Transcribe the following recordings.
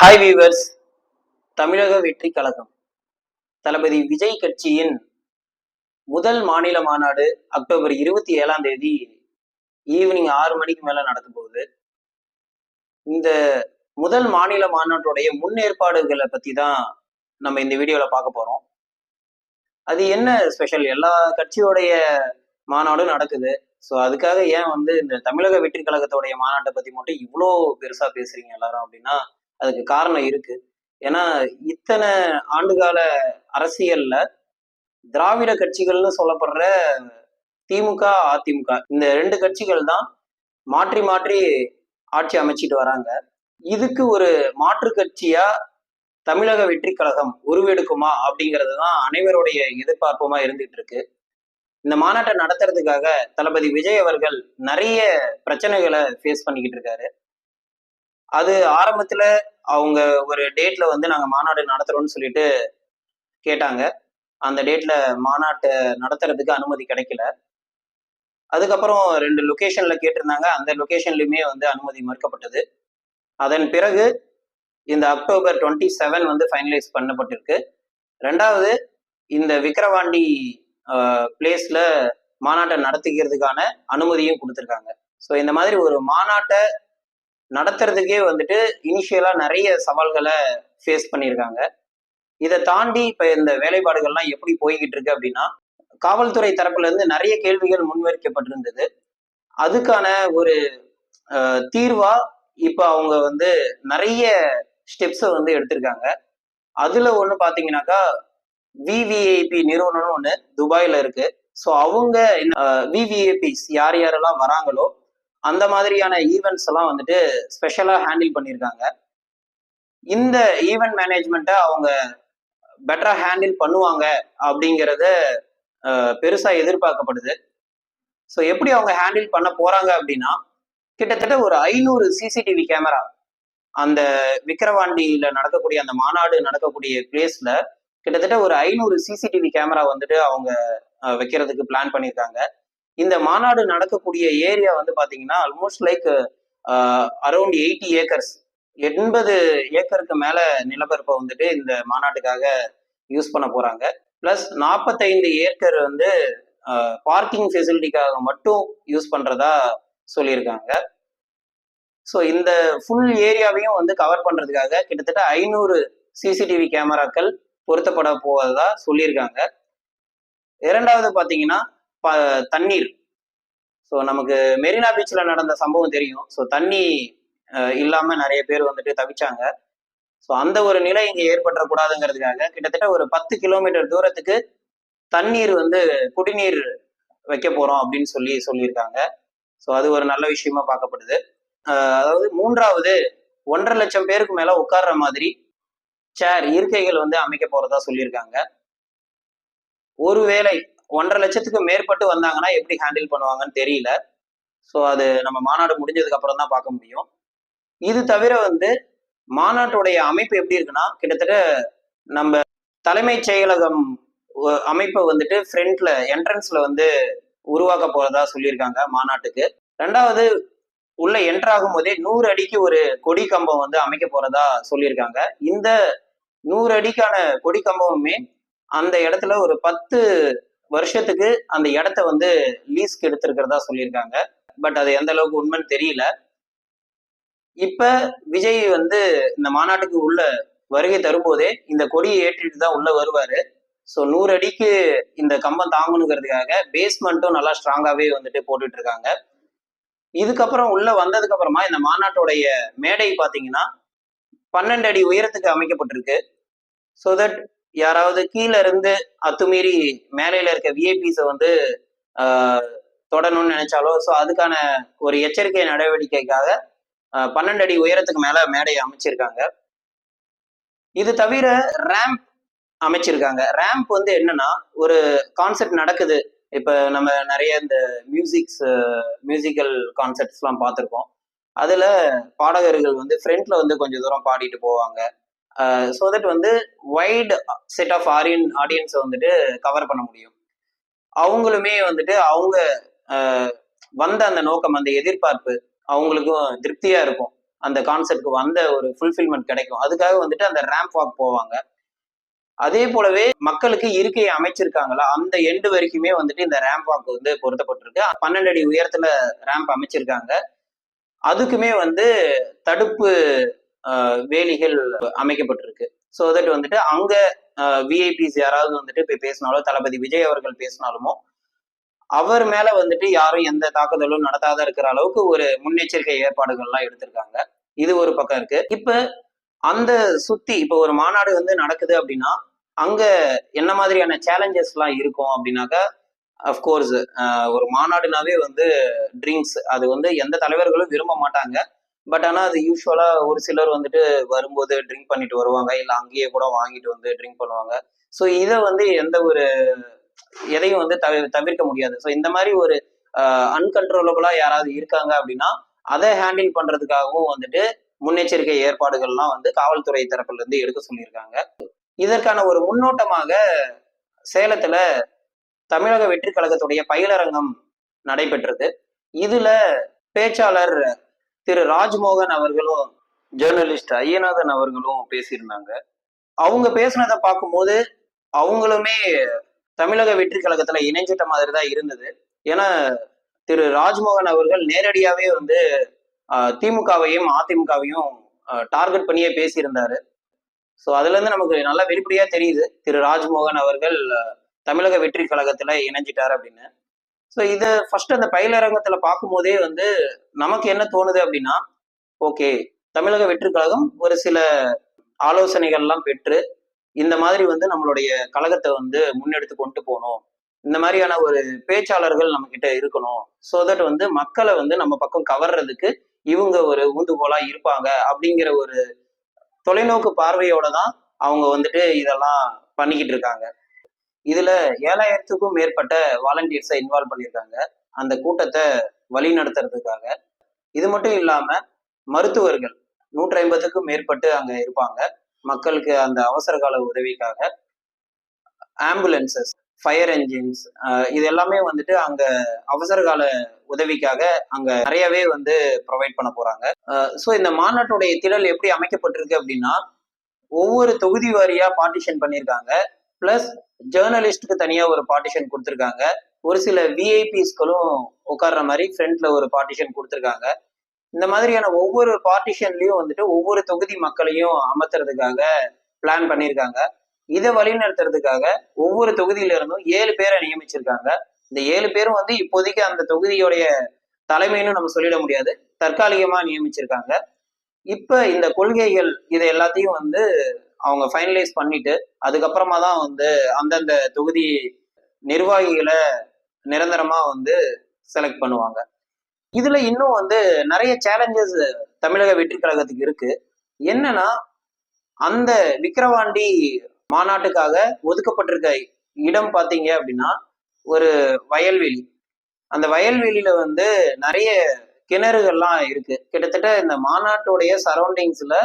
Hi viewers. தமிழக வெற்றி கழகம் தளபதி விஜய் கட்சியின் முதல் மாநில மாநாடு அக்டோபர் 27 ஈவினிங் 6 மணிக்கு மேல நடக்க போகுது. இந்த முதல் மாநில மாநாட்டுடைய முன்னேற்பாடுகளை பத்தி தான் நம்ம இந்த வீடியோல பார்க்க போறோம். அது என்ன ஸ்பெஷல்? எல்லா கட்சியோடைய மாநாடும் நடக்குது. ஸோ அதுக்காக ஏன் இந்த தமிழக வெற்றி கழகத்தோடைய மாநாட்டை பத்தி மட்டும் இவ்வளோ பெருசா பேசுறீங்க எல்லாரும் அப்படின்னா அதுக்கு காரணம் இருக்கு. ஏன்னா இத்தனை ஆண்டுகால அரசியல்ல திராவிட கட்சிகள்னு சொல்லப்படுற திமுக, அதிமுக இந்த ரெண்டு கட்சிகள் தான் மாற்றி மாற்றி ஆட்சி அமைச்சிட்டு வராங்க. இதுக்கு ஒரு மாற்று கட்சியா தமிழக வெற்றி கழகம் உருவெடுக்குமா அப்படிங்கிறது தான் அனைவருடைய எதிர்பார்ப்புமா இருந்துட்டு இருக்கு. இந்த மாநாட்டை நடத்துறதுக்காக தளபதி விஜய் அவர்கள் நிறைய பிரச்சனைகளை ஃபேஸ் பண்ணிக்கிட்டு இருக்காரு. அது ஆரம்பத்துல அவங்க ஒரு டேட்ல நாங்க மாநாடு நடத்துறோம்னு சொல்லிட்டு கேட்டாங்க. அந்த டேட்ல மாநாட்டை நடத்துறதுக்கு அனுமதி கிடைக்கல. அதுக்கப்புறம் 2 லொகேஷன்ல கேட்டிருந்தாங்க. அந்த லொகேஷன்லயுமே அனுமதி மறுக்கப்பட்டது. அதன் பிறகு இந்த அக்டோபர் 27 ஃபைனலைஸ் பண்ணப்பட்டிருக்கு. ரெண்டாவது இந்த விக்கிரவாண்டி பிளேஸ்ல மாநாட்டை நடத்திக்கிறதுக்கான அனுமதியும் கொடுத்துருக்காங்க. ஸோ இந்த மாதிரி ஒரு மாநாட்டை நடத்துறதுக்கே இனிஷியலா நிறைய சவால்களை ஃபேஸ் பண்ணியிருக்காங்க. இதை தாண்டி இப்ப இந்த வேலைப்பாடுகள்லாம் எப்படி போய்கிட்டு இருக்கு அப்படின்னா, காவல்துறை தரப்புல இருந்து நிறைய கேள்விகள் முன்வைக்கப்பட்டிருந்தது. அதுக்கான ஒரு தீர்வா இப்ப அவங்க நிறைய ஸ்டெப்ஸை எடுத்திருக்காங்க. அதுல ஒண்ணு பாத்தீங்கன்னாக்கா விவிஐபி நிறுவனம் ஒண்ணு துபாயில இருக்கு. ஸோ அவங்க விவிஐபிஸ் யார் யாரெல்லாம் வராங்களோ அந்த மாதிரியான ஈவெண்ட்ஸ் எல்லாம் ஸ்பெஷலா ஹேண்டில் பண்ணியிருக்காங்க. இந்த ஈவெண்ட் மேனேஜ்மெண்ட்டை அவங்க பெட்டரா ஹேண்டில் பண்ணுவாங்க அப்படிங்கிறத பெருசா எதிர்பார்க்கப்படுது. ஸோ எப்படி அவங்க ஹேண்டில் பண்ண போறாங்க அப்படின்னா, கிட்டத்தட்ட ஒரு 500 சிசிடிவி கேமரா அந்த விக்கிரவாண்டியில நடக்கக்கூடிய அந்த மாநாடு நடக்கக்கூடிய பிளேஸ்ல கிட்டத்தட்ட ஒரு 500 சிசிடிவி கேமரா அவங்க வைக்கிறதுக்கு பிளான் பண்ணியிருக்காங்க. இந்த மாநாடு நடக்கக்கூடிய ஏரியா பாத்தீங்கன்னா ஆல்மோஸ்ட் லைக் அரௌண்ட் 80 ஏக்கர்ஸ், 80 ஏக்கருக்கு மேல நிலப்பரப்பை இந்த மாநாட்டுக்காக யூஸ் பண்ண போறாங்க. பிளஸ் 45 ஏக்கர் பார்க்கிங் ஃபெசிலிட்டிக்காக மட்டும் யூஸ் பண்றதா சொல்லியிருக்காங்க. ஸோ இந்த ஃபுல் ஏரியாவையும் கவர் பண்றதுக்காக கிட்டத்தட்ட 500 சிசிடிவி கேமராக்கள் பொருத்தப்பட போவதா சொல்லியிருக்காங்க. இரண்டாவது பாத்தீங்கன்னா தண்ணீர். ஸோ நமக்கு மெரினா பீச்ல நடந்த சம்பவம் தெரியும். ஸோ தண்ணி இல்லாம நிறைய பேர் தவிச்சாங்க. ஸோ அந்த ஒரு நிலை இங்க ஏற்பட்டக்கூடாதுங்கிறதுக்காக கிட்டத்தட்ட ஒரு 10 கிலோமீட்டர் தூரத்துக்கு தண்ணீர் குடிநீர் வைக்க போறோம் அப்படின்னு சொல்லியிருக்காங்க. ஸோ அது ஒரு நல்ல விஷயமா பார்க்கப்படுது. அதாவது மூன்றாவது 1.5 லட்சம் பேருக்கு மேல உட்கார்ற மாதிரி சேர் இருக்கைகள் அமைக்க போறதா சொல்லியிருக்காங்க. ஒருவேளை 1.5 லட்சத்துக்கு மேற்பட்டு வந்தாங்கன்னா எப்படி ஹேண்டில் பண்ணுவாங்கன்னு தெரியல. ஸோ அது நம்ம மாநாடு முடிஞ்சதுக்கு அப்புறம் தான் பார்க்க முடியும். இது தவிர மாநாட்டுடைய அமைப்பு எப்படி இருக்குன்னா, கிட்டத்தட்ட நம்ம தலைமைச் செயலகம் அமைப்பை ஃப்ரண்ட்ல என்ட்ரன்ஸ்ல உருவாக்க போறதா சொல்லியிருக்காங்க மாநாட்டுக்கு. ரெண்டாவது உள்ள என்ட்ராகும் போதே 100 அடிக்கு ஒரு கொடி கம்பம் அமைக்க போறதா சொல்லியிருக்காங்க. இந்த 100 அடிக்கான கொடி கம்பமுமே அந்த இடத்துல ஒரு 10 வருஷத்துக்கு அந்த இடத்த லீஸ்க்கு எடுத்திருக்கிறதா சொல்லியிருக்காங்க. பட் அது எந்த அளவுக்கு உண்மைன்னு தெரியல. இப்ப விஜய் இந்த மாநாட்டுக்கு உள்ள வருகை தரும்போதே இந்த கொடியை ஏற்றிட்டு தான் உள்ள வருவாரு. ஸோ 100 அடிக்கு இந்த கம்பம் தாங்கணுங்கிறதுக்காக பேஸ்மெண்ட்டும் நல்லா ஸ்ட்ராங்காவே போட்டுட்டு இருக்காங்க. இதுக்கப்புறம் உள்ள வந்ததுக்கு அப்புறமா இந்த மாநாட்டுடைய மேடை பாத்தீங்கன்னா 12 அடி உயரத்துக்கு அமைக்கப்பட்டிருக்கு. ஸோ தட் யாராவது கீழே இருந்து அத்துமீறி மேலையில இருக்க விஐபிஸை தொடணும்னு நினைச்சாலோ ஸோ அதுக்கான ஒரு எச்சரிக்கை நடவடிக்கைக்காக 12 அடி உயரத்துக்கு மேல மேடையை அமைச்சிருக்காங்க. இது தவிர ரேம்ப் அமைச்சிருக்காங்க. ரேம்ப் என்னன்னா, ஒரு கான்செப்ட் நடக்குது. இப்ப நம்ம நிறைய இந்த மியூசிக்கல் கான்செப்ட்ஸ் எல்லாம் பார்த்துருக்கோம். அதுல பாடகர்கள் ஃப்ரண்ட்ல கொஞ்சம் தூரம் பாடிட்டு போவாங்க. So that wide set of ஆடியன்ஸை கவர் பண்ண முடியும். அவங்களுமே அவங்க வந்த அந்த நோக்கம், அந்த எதிர்பார்ப்பு அவங்களுக்கும் திருப்தியா இருக்கும். அந்த கான்செப்ட்க்கு வந்த ஒரு ஃபுல்ஃபில்மெண்ட் கிடைக்கும். அதுக்காக வந்துட்டு அந்த ரேம்ப் வாக் போவாங்க. அதே போலவே மக்களுக்கு இருக்கையை அமைச்சிருக்காங்களா, அந்த எண்டு வரைக்குமே வந்துட்டு இந்த ரேம்ப் வாக் வந்து பொருத்தப்பட்டிருக்கு. 12 அடி உயரத்துல ரேம்ப் அமைச்சிருக்காங்க. அதுக்குமே வந்து தடுப்பு வேலிகள் அமைக்கப்பட்டிருக்கு. ஸோ தட் வந்துட்டு அங்க விஐபிஸ் யாராவது வந்துட்டு போய் பேசினாலோ, தளபதி விஜய் அவர்கள் பேசினாலுமோ அவர் மேல வந்துட்டு யாரும் எந்த தாக்குதலும் நடத்தாத இருக்கிற அளவுக்கு ஒரு முன்னெச்சரிக்கை ஏற்பாடுகள்லாம் எடுத்திருக்காங்க. இது ஒரு பக்கம் இருக்கு. இப்ப அந்த சுத்தி இப்ப ஒரு மாநாடு வந்து நடக்குது அப்படின்னா அங்க என்ன மாதிரியான சேலஞ்சஸ் எல்லாம் இருக்கும் அப்படின்னாக்கா, அஃப்கோர்ஸ் ஒரு மாநாடுனாவே வந்து ட்ரிங்க்ஸ் அது வந்து எந்த தலைவர்களும் விரும்ப மாட்டாங்க. பட் ஆனா அது யூஸ்வலா ஒரு சிலர் வந்துட்டு வரும்போது ட்ரிங்க் பண்ணிட்டு வருவாங்க, இல்ல அங்கேயே கூட வாங்கிட்டு வந்து ட்ரிங்க் பண்ணுவாங்க. ஸோ இதை வந்து எந்த ஒரு எதையும் வந்து தவிர்க்க முடியாது. ஸோ இந்த மாதிரி ஒரு அன்கன்ட்ரோலபிளா யாராவது இருக்காங்க அப்படின்னா அதை ஹேண்டில் பண்றதுக்காகவும் வந்துட்டு முன்னெச்சரிக்கை ஏற்பாடுகள்லாம் வந்து காவல்துறை தரப்புல இருந்து எடுக்க சொல்லியிருக்காங்க. இதற்கான ஒரு முன்னோட்டமாக சேலத்துல தமிழக வெற்றி கழகத்துடைய பயிலரங்கம் நடைபெற்றது. இதுல பேச்சாளர் திரு ராஜ்மோகன் அவர்களும் ஜேர்னலிஸ்ட் ஐயநாதன் அவர்களும் பேசியிருந்தாங்க. அவங்க பேசுனதை பார்க்கும்போது அவங்களுமே தமிழக வெற்றி கழகத்துல இணைஞ்சிட்ட மாதிரி தான் இருந்தது. ஏன்னா திரு ராஜ்மோகன் அவர்கள் நேரடியாவே வந்து திமுகவையும் அதிமுகவையும் டார்கெட் பண்ணியே பேசியிருந்தாரு. ஸோ அதுல இருந்து நமக்கு நல்லா வெளிப்படையா தெரியுது திரு ராஜ்மோகன் அவர்கள் தமிழக வெற்றி கழகத்துல இணைஞ்சிட்டாரு அப்படின்னு. ஸோ இது ஃபர்ஸ்ட் அந்த பயிலரங்கத்துல பார்க்கும்போதே வந்து நமக்கு என்ன தோணுது அப்படின்னா, ஓகே தமிழக வெற்றி கழகம் ஒரு சில ஆலோசனைகள்லாம் பெற்று இந்த மாதிரி வந்து நம்மளுடைய கழகத்தை வந்து முன்னெடுத்து கொண்டு போகணும், இந்த மாதிரியான ஒரு பேச்சாளர்கள் நம்ம கிட்ட இருக்கணும், ஸோ தட் வந்து மக்களை வந்து நம்ம பக்கம் கவர்றதுக்கு இவங்க ஒரு ஊந்துகோலா இருப்பாங்க அப்படிங்கிற ஒரு தொலைநோக்கு பார்வையோட தான் அவங்க வந்துட்டு இதெல்லாம் பண்ணிக்கிட்டு இருக்காங்க. இதுல 7000த்துக்கும் மேற்பட்ட வாலண்டியர்ஸை இன்வால்வ் பண்ணியிருக்காங்க அந்த கூட்டத்தை வழி நடத்துறதுக்காக. இது மட்டும் இல்லாம மருத்துவர்கள் 150க்கும் மேற்பட்டு அங்க இருப்பாங்க மக்களுக்கு அந்த அவசர கால உதவிக்காக. ஆம்புலன்சஸ், ஃபயர் என்ஜின்ஸ், இது எல்லாமே வந்துட்டு அங்க அவசர கால உதவிக்காக அங்க நிறையவே வந்து ப்ரொவைட் பண்ண போறாங்க. ஸோ இந்த மாநாட்டுடைய திடல் எப்படி அமைக்கப்பட்டிருக்கு அப்படின்னா, ஒவ்வொரு தொகுதி வாரியா பார்ட்டிஷன் பண்ணியிருக்காங்க. பிளஸ் ஜேர்னலிஸ்டுக்கு தனியா ஒரு பார்ட்டிஷன் கொடுத்துருக்காங்க. ஒரு சில விஐபிஸ்களும் உட்கார்ற மாதிரி ஃப்ரண்ட்ல ஒரு பார்ட்டிஷன் கொடுத்துருக்காங்க. இந்த மாதிரியான ஒவ்வொரு பார்ட்டிஷன்லயும் வந்துட்டு ஒவ்வொரு தொகுதி மக்களையும் அமர்த்துறதுக்காக பிளான் பண்ணியிருக்காங்க. இதை வழிநடத்துறதுக்காக ஒவ்வொரு தொகுதியில இருந்தும் 7 பேரை நியமிச்சிருக்காங்க. இந்த 7 பேரும் வந்து இப்போதைக்கு அந்த தொகுதியோடைய தலைமைன்னு நம்ம சொல்லிட முடியாது, தற்காலிகமா நியமிச்சிருக்காங்க. இப்ப இந்த கொள்கைகள் இதை எல்லாத்தையும் வந்து அவங்க ஃபைனலைஸ் பண்ணிட்டு அதுக்கப்புறமா தான் வந்து அந்தந்த தொகுதி நிர்வாகிகளை நிரந்தரமா வந்து செலக்ட் பண்ணுவாங்க. இதுல இன்னும் வந்து நிறைய சேலஞ்சஸ் தமிழக வெற்றி கழகத்துக்கு இருக்கு. என்னன்னா, அந்த விக்கிரவாண்டி மாநாட்டுக்காக ஒதுக்கப்பட்டிருக்க இடம் பாத்தீங்க அப்படின்னா ஒரு வயல்வெளி. அந்த வயல்வெளியில வந்து நிறைய கிணறுகள்லாம் இருக்கு. கிட்டத்தட்ட இந்த மாநாட்டுடைய சரௌண்டிங்ஸ்ல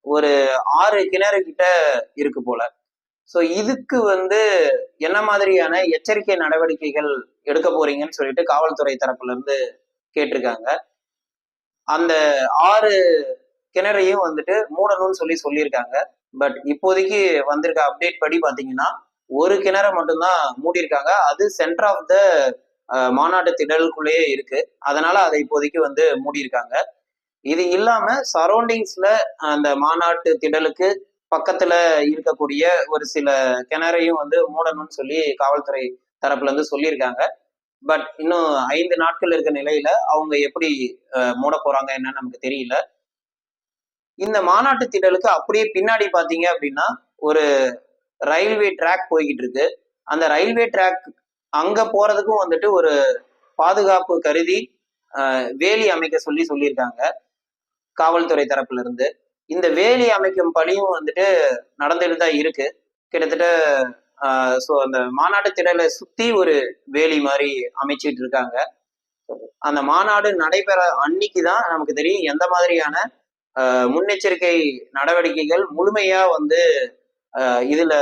ஒரு 6 கிணறு கிட்ட இருக்கு போல. ஸோ இதுக்கு வந்து என்ன மாதிரியான எச்சரிக்கை நடவடிக்கைகள் எடுக்க போறீங்கன்னு சொல்லிட்டு காவல்துறை தரப்புல இருந்து கேட்டிருக்காங்க. அந்த 6 கிணறையும் வந்துட்டு மூடணும்னு சொல்லியிருக்காங்க. பட் இப்போதைக்கு வந்திருக்க அப்டேட் படி பாத்தீங்கன்னா ஒரு கிணறை மட்டும்தான் மூடியிருக்காங்க. அது சென்டர் ஆஃப் த மாநாட்டு திடலுக்குள்ளேயே இருக்கு. அதனால அதை இப்போதைக்கு வந்து மூடியிருக்காங்க. இது இல்லாம சரௌண்டிங்ஸ்ல அந்த மாநாட்டு திடலுக்கு பக்கத்துல இருக்கக்கூடிய ஒரு சில கிணறையும் வந்து மூடணும்னு சொல்லி காவல்துறை தரப்புல இருந்து சொல்லியிருக்காங்க. பட் இன்னும் 5 நாட்கள் இருக்க நிலையில அவங்க எப்படி மூட போறாங்க என்னன்னு நமக்கு தெரியல. இந்த மாநாட்டு திடலுக்கு அப்படியே பின்னாடி பாத்தீங்க அப்படின்னா ஒரு ரயில்வே ட்ராக் போய்கிட்டு இருக்கு. அந்த ரயில்வே ட்ராக் அங்க போறதுக்கும் வந்துட்டு ஒரு பாதுகாப்பு கருதி வேலி அமைக்க சொல்லியிருக்காங்க காவல்துறை தரப்புல இருந்து. இந்த வேலி அமைக்கும் பணியும் வந்துட்டு நடந்துட்டு தான் இருக்கு. கிட்டத்தட்ட ஸோ அந்த மாநாட்டு திடலை சுத்தி ஒரு வேலி மாதிரி அமைச்சிட்டு இருக்காங்க. அந்த மாநாடு நடைபெற அன்னைக்கு தான் நமக்கு தெரியும் எந்த மாதிரியான முன்னெச்சரிக்கை நடவடிக்கைகள் முழுமையா வந்து இதுல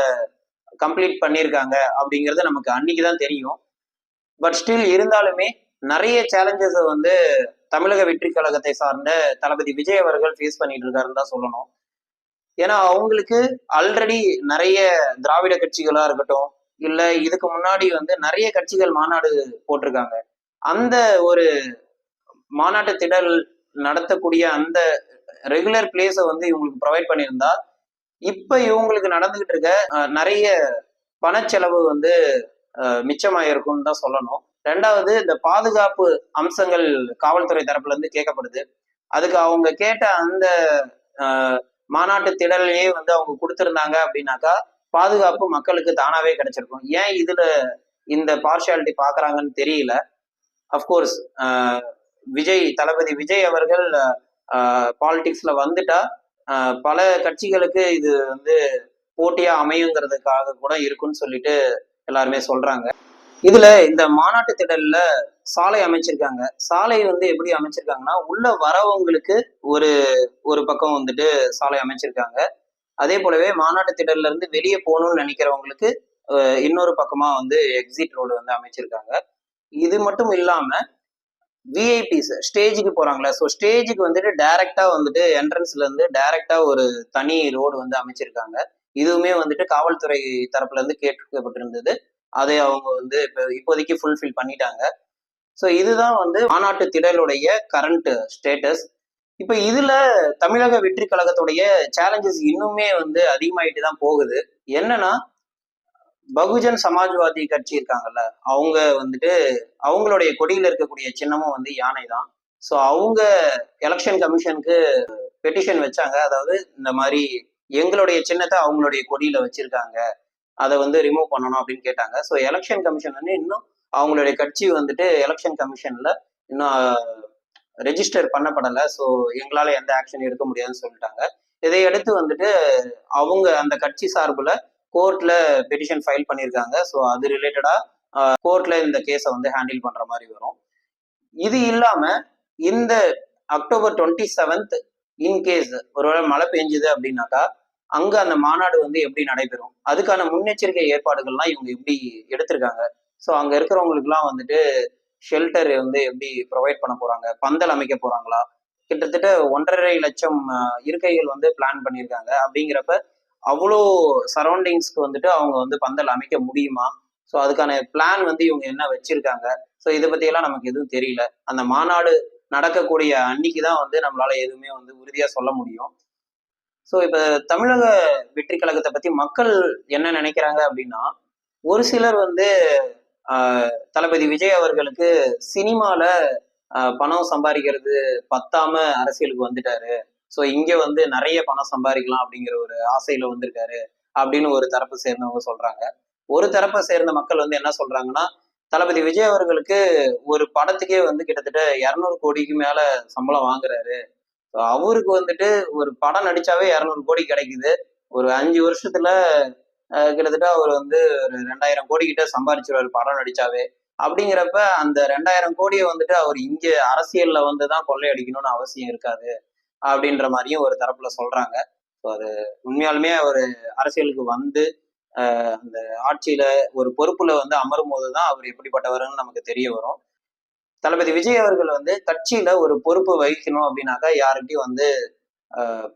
கம்ப்ளீட் பண்ணியிருக்காங்க அப்படிங்கிறது நமக்கு அன்னைக்கு தான் தெரியும். பட் ஸ்டில் இருந்தாலுமே நிறைய சேலஞ்சஸை வந்து தமிழக வெற்றி கழகத்தை சார்ந்த தளபதி விஜய் அவர்கள் ஃபேஸ் பண்ணிட்டு இருக்காருன்னு தான் சொல்லணும். ஏன்னா அவங்களுக்கு ஆல்ரெடி நிறைய திராவிட கட்சிகளா இருக்கட்டும், இல்ல இதுக்கு முன்னாடி வந்து நிறைய கட்சிகள் மாநாடு போட்டிருக்காங்க. அந்த ஒரு மாநாட்டு திடல் நடத்தக்கூடிய அந்த ரெகுலர் பிளேஸை வந்து இவங்களுக்கு ப்ரொவைட் பண்ணியிருந்தா இப்ப இவங்களுக்கு நடந்துகிட்டு இருக்க நிறைய பணச்செலவு வந்து மிச்சமாயிருக்கும்னு தான் சொல்லணும். ரெண்டாவது, இந்த பாதுகாப்பு அம்சங்கள் காவல்துறை தரப்புல இருந்து கேட்கப்படுது. அதுக்கு அவங்க கேட்ட அந்த மாநாட்டு திடலையே வந்து அவங்க கொடுத்திருந்தாங்க அப்படின்னாக்கா பாதுகாப்பு மக்களுக்கு தானாவே கிடைச்சிருக்கும். ஏன் இதுல இந்த பார்ஷியாலிட்டி பாக்குறாங்கன்னு தெரியல. அப்கோர்ஸ் தளபதி விஜய் அவர்கள் பாலிடிக்ஸ்ல வந்துட்டா பல கட்சிகளுக்கு இது வந்து போட்டியா அமையுங்கிறதுக்காக கூட இருக்குன்னு சொல்லிட்டு எல்லாருமே சொல்றாங்க. இதுல இந்த மாநாட்டு திடல்ல சாலை அமைச்சிருக்காங்க. சாலை வந்து எப்படி அமைச்சிருக்காங்கன்னா, உள்ள வரவங்களுக்கு ஒரு ஒரு பக்கம் வந்துட்டு சாலை அமைச்சிருக்காங்க. அதே போலவே மாநாட்டு திடல்ல இருந்து வெளியே போகணும்னு நினைக்கிறவங்களுக்கு இன்னொரு பக்கமா வந்து எக்ஸிட் ரோடு வந்து அமைச்சிருக்காங்க. இது மட்டும் இல்லாம விஐபிஸ் ஸ்டேஜுக்கு போறாங்களா, ஸோ ஸ்டேஜுக்கு வந்துட்டு டைரக்டா வந்துட்டு என்ட்ரன்ஸ்ல இருந்து டைரக்டா ஒரு தனி ரோடு வந்து அமைச்சிருக்காங்க. இதுவுமே வந்துட்டு காவல்துறை தரப்புல இருந்து கேட்கப்பட்டிருந்தது. அதை அவங்க வந்து இப்போதைக்கு ஃபுல்ஃபில் பண்ணிட்டாங்க. ஸோ இதுதான் வந்து மாநாட்டு திடலுடைய கரண்ட் ஸ்டேட்டஸ். இப்ப இதுல தமிழக வெற்றி கழகத்துடைய சேலஞ்சஸ் இன்னுமே வந்து அதிகமாயிட்டு தான் போகுது. என்னன்னா, பகுஜன் சமாஜ்வாதி கட்சி இருக்காங்கல்ல, அவங்க வந்துட்டு அவங்களுடைய கொடியில இருக்கக்கூடிய சின்னமும் வந்து யானை தான். ஸோ அவங்க எலெக்ஷன் கமிஷனுக்கு பெட்டிஷன் வச்சாங்க. அதாவது இந்த மாதிரி எங்களுடைய சின்னத்தை அவங்களுடைய கொடியில வச்சிருக்காங்க, அதை வந்து ரிமூவ் பண்ணணும் அப்படின்னு கேட்டாங்க. ஸோ எலெக்ஷன் கமிஷன் வந்து இன்னும் அவங்களுடைய கட்சி வந்துட்டு எலெக்ஷன் கமிஷன்ல இன்னும் ரெஜிஸ்டர் பண்ணப்படலை. ஸோ எங்களால எந்த ஆக்ஷன் எடுக்க முடியாதுன்னு சொல்லிட்டாங்க. இதையடுத்து வந்துட்டு அவங்க அந்த கட்சி சார்புல கோர்ட்ல பெட்டிஷன் ஃபைல் பண்ணியிருக்காங்க. ஸோ அது ரிலேட்டடா கோர்ட்ல இந்த கேஸை வந்து ஹேண்டில் பண்ற மாதிரி வரும். இது இல்லாம இந்த அக்டோபர் 27 இன்கேஸ் ஒருவேளை மழை பெஞ்சுது அப்படின்னாக்கா அங்க அந்த மாநாடு வந்து எப்படி நடைபெறும், அதுக்கான முன்னெச்சரிக்கை ஏற்பாடுகள்லாம் இவங்க எப்படி எடுத்திருக்காங்க. ஸோ அங்க இருக்கிறவங்களுக்குலாம் வந்துட்டு ஷெல்டர் வந்து எப்படி ப்ரொவைட் பண்ண போறாங்க, பந்தல் அமைக்க போறாங்களா, கிட்டத்தட்ட 1.5 லட்சம் இருக்கைகள் வந்து பிளான் பண்ணியிருக்காங்க. அப்படிங்கிறப்ப அவ்வளோ சரௌண்டிங்ஸ்க்கு வந்துட்டு அவங்க வந்து பந்தல் அமைக்க முடியுமா, ஸோ அதுக்கான பிளான் வந்து இவங்க என்ன வச்சிருக்காங்க, ஸோ இதை பத்தியெல்லாம் நமக்கு எதுவும் தெரியல. அந்த மாநாடு நடக்கக்கூடிய அன்னைக்கு தான் வந்து நம்மளால எதுவுமே வந்து உறுதியா சொல்ல முடியும். ஸோ இப்ப தமிழக வெற்றி கழகத்தை பத்தி மக்கள் என்ன நினைக்கிறாங்க அப்படின்னா, ஒரு சிலர் வந்து தளபதி விஜய் அவர்களுக்கு சினிமால பணம் சம்பாதிக்கிறது பத்தாம அரசியலுக்கு வந்துட்டாரு, ஸோ இங்க வந்து நிறைய பணம் சம்பாதிக்கலாம் அப்படிங்கிற ஒரு ஆசையில வந்திருக்காரு அப்படின்னு ஒரு தரப்பு சேர்ந்தவங்க சொல்றாங்க. ஒரு தரப்பை சேர்ந்த மக்கள் வந்து என்ன சொல்றாங்கன்னா, தளபதி விஜய் அவர்களுக்கு ஒரு படத்துக்கே வந்து கிட்டத்தட்ட 200 கோடிக்கு மேல சம்பளம் வாங்குறாரு. அவருக்கு வந்துட்டு ஒரு படம் நடிச்சாவே 200 கோடி கிடைக்குது. ஒரு 5 வருஷத்துல கிட்டத்தட்ட அவர் வந்து ஒரு 2000 கோடி கிட்ட சம்பாரிச்சிருவாரு படம் நடிச்சாவே. அப்படிங்கிறப்ப அந்த 2000 கோடியை வந்துட்டு அவர் இங்க அரசியல்ல வந்துதான் கொள்ளையடிக்கணும்னு அவசியம் இருக்காது அப்படின்ற மாதிரியும் ஒரு தரப்புல சொல்றாங்க. ஸோ அது உண்மையாலுமே அவர் அரசியலுக்கு வந்து அந்த ஆட்சியில ஒரு பொறுப்புல வந்து அமரும் போதுதான் அவர் எப்படிப்பட்டவர்னு நமக்கு தெரிய வரும். தளபதி விஜய் அவர்கள் வந்து கட்சியில ஒரு பொறுப்பு வகிக்கணும் அப்படின்னாக்கா யார்கிட்டயும் வந்து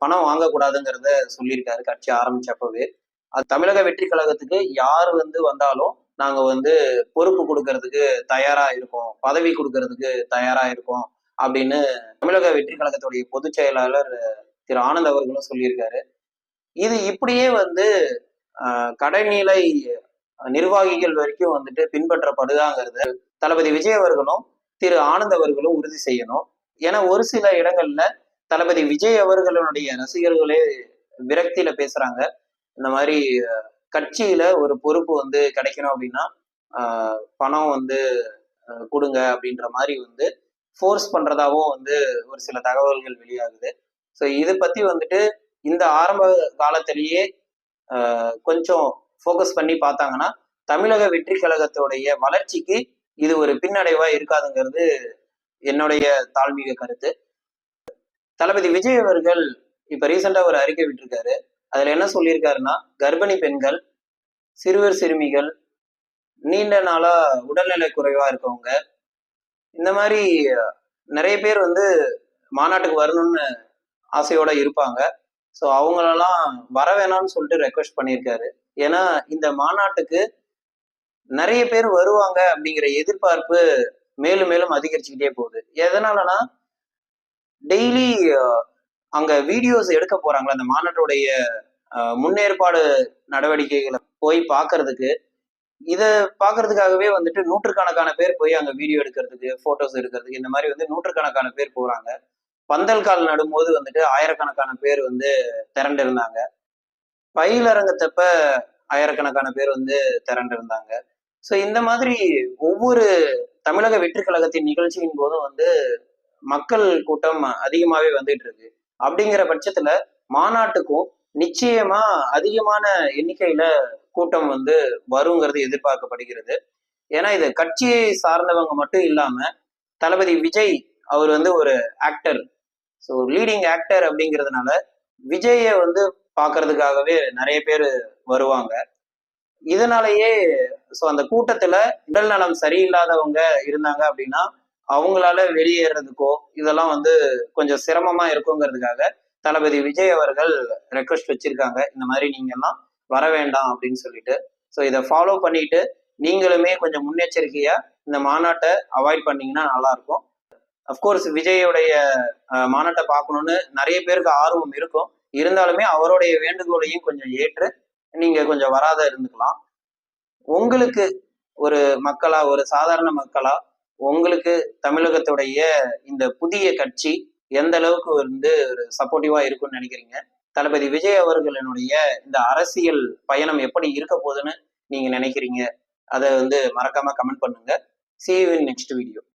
பணம் வாங்கக்கூடாதுங்கிறத சொல்லியிருக்காரு கட்சி ஆரம்பிச்சப்பவே. அது தமிழக வெற்றி கழகத்துக்கு யார் வந்து வந்தாலும் நாங்க வந்து பொறுப்பு கொடுக்கறதுக்கு தயாரா இருக்கோம், பதவி கொடுக்கறதுக்கு தயாரா இருக்கோம் அப்படின்னு தமிழக வெற்றி கழகத்துடைய பொதுச் செயலாளர் திரு ஆனந்த் அவர்களும் சொல்லியிருக்காரு. இது இப்படியே வந்து கடைநிலை நிர்வாகிகள் வரைக்கும் வந்துட்டு பின்பற்றப்படுதாங்கிறது தளபதி விஜய் அவர்களும் திரு ஆனந்த் அவர்களும் உறுதி செய்யணும். ஏன்னா ஒரு சில இடங்கள்ல தளபதி விஜய் அவர்களுடைய ரசிகர்களே விரக்தியில பேசுறாங்க. இந்த மாதிரி கட்சியில ஒரு பொறுப்பு வந்து கிடைக்கணும் அப்படின்னா பணம் வந்து கொடுங்க அப்படின்ற மாதிரி வந்து ஃபோர்ஸ் பண்றதாவும் வந்து ஒரு சில தகவல்கள் வெளியாகுது. ஸோ இதை பத்தி வந்துட்டு இந்த ஆரம்ப காலத்திலேயே கொஞ்சம் ஃபோக்கஸ் பண்ணி பார்த்தாங்கன்னா தமிழக வெற்றி கழகத்தோடைய வளர்ச்சிக்கு இது ஒரு பின்னடைவா இருக்காதுங்கிறது என்னுடைய தாழ்மீக கருத்து. தளபதி விஜய் அவர்கள் இப்ப ரீசெண்டா ஒரு அறிக்கை விட்டிருக்காரு. அதுல என்ன சொல்லியிருக்காருன்னா, கர்ப்பிணி பெண்கள், சிறுவர் சிறுமிகள், நீண்ட நாளா உடல்நிலை குறைவா இருக்கவங்க, இந்த மாதிரி நிறைய பேர் வந்து மாநாட்டுக்கு வரணும்னு ஆசையோட இருப்பாங்க. ஸோ அவங்களெல்லாம் வர வேணாம்னு சொல்லிட்டு ரெக்வெஸ்ட் பண்ணியிருக்காரு. ஏன்னா இந்த மாநாட்டுக்கு நிறைய பேர் வருவாங்க அப்படிங்கிற எதிர்பார்ப்பு மேலும் மேலும் அதிகரிச்சுக்கிட்டே போகுது. எதனாலனா டெய்லி அங்க வீடியோஸ் எடுக்க போறாங்களா அந்த மாநாட்டுடைய முன்னேற்பாடு நடவடிக்கைகளை போய் பார்க்கறதுக்கு, இதை பார்க்கறதுக்காகவே வந்துட்டு நூற்றுக்கணக்கான பேர் போய் அங்க வீடியோ எடுக்கிறதுக்கு, போட்டோஸ் எடுக்கிறதுக்கு இந்த மாதிரி வந்து நூற்றுக்கணக்கான பேர் போறாங்க. பந்தல் கால் நடும்போது வந்துட்டு ஆயிரக்கணக்கான பேர் வந்து திரண்டு இருந்தாங்க. பயிலரங்கத்தப்ப ஆயிரக்கணக்கான பேர் வந்து திரண்டு இருந்தாங்க. ஸோ இந்த மாதிரி ஒவ்வொரு தமிழக வெற்றி கழகத்தின் நிகழ்ச்சியின் போதும் வந்து மக்கள் கூட்டம் அதிகமாவே வந்துட்டு இருக்கு. அப்படிங்கிற பட்சத்துல மாநாட்டுக்கும் நிச்சயமா அதிகமான எண்ணிக்கையில கூட்டம் வந்து வருங்கிறது எதிர்பார்க்கப்படுகிறது. ஏன்னா இது கட்சியை சார்ந்தவங்க மட்டும் இல்லாம தளபதி விஜய் அவர் வந்து ஒரு ஆக்டர், ஸோ லீடிங் ஆக்டர் அப்படிங்கிறதுனால விஜயை வந்து பார்க்கறதுக்காகவே நிறைய பேர் வருவாங்க. இதனாலேயே ஸோ அந்த கூட்டத்துல உடல் நலம் சரியில்லாதவங்க இருந்தாங்க அப்படின்னா அவங்களால வெளியேறதுக்கோ இதெல்லாம் வந்து கொஞ்சம் சிரமமா இருக்குங்கிறதுக்காக தளபதி விஜய் அவர்கள் ரெக்வஸ்ட் வச்சிருக்காங்க, இந்த மாதிரி நீங்க எல்லாம் வர வேண்டாம் அப்படின்னு சொல்லிட்டு. ஸோ இதை ஃபாலோ பண்ணிட்டு நீங்களுமே கொஞ்சம் முன்னெச்சரிக்கையா இந்த மாநாட்டை அவாய்ட் பண்ணீங்கன்னா நல்லா இருக்கும். அஃப்கோர்ஸ் விஜயோடைய மாநாட்டை பார்க்கணும்னு நிறைய பேருக்கு ஆர்வம் இருக்கும். இருந்தாலுமே அவருடைய வேண்டுகோளையும் கொஞ்சம் ஏற்று நீங்க கொஞ்சம் வராத இருந்துக்கலாம். உங்களுக்கு ஒரு மக்களா, ஒரு சாதாரண மக்களா உங்களுக்கு தமிழகத்துடைய இந்த புதிய கட்சி எந்த அளவுக்கு வந்து ஒரு சப்போர்ட்டிவா இருக்கும்னு நினைக்கிறீங்க? தளபதி விஜய் அவர்களினுடைய இந்த அரசியல் பயணம் எப்படி இருக்க போகுதுன்னு நீங்க நினைக்கிறீங்க? அதை வந்து மறக்காம கமெண்ட் பண்ணுங்க. See you in next video.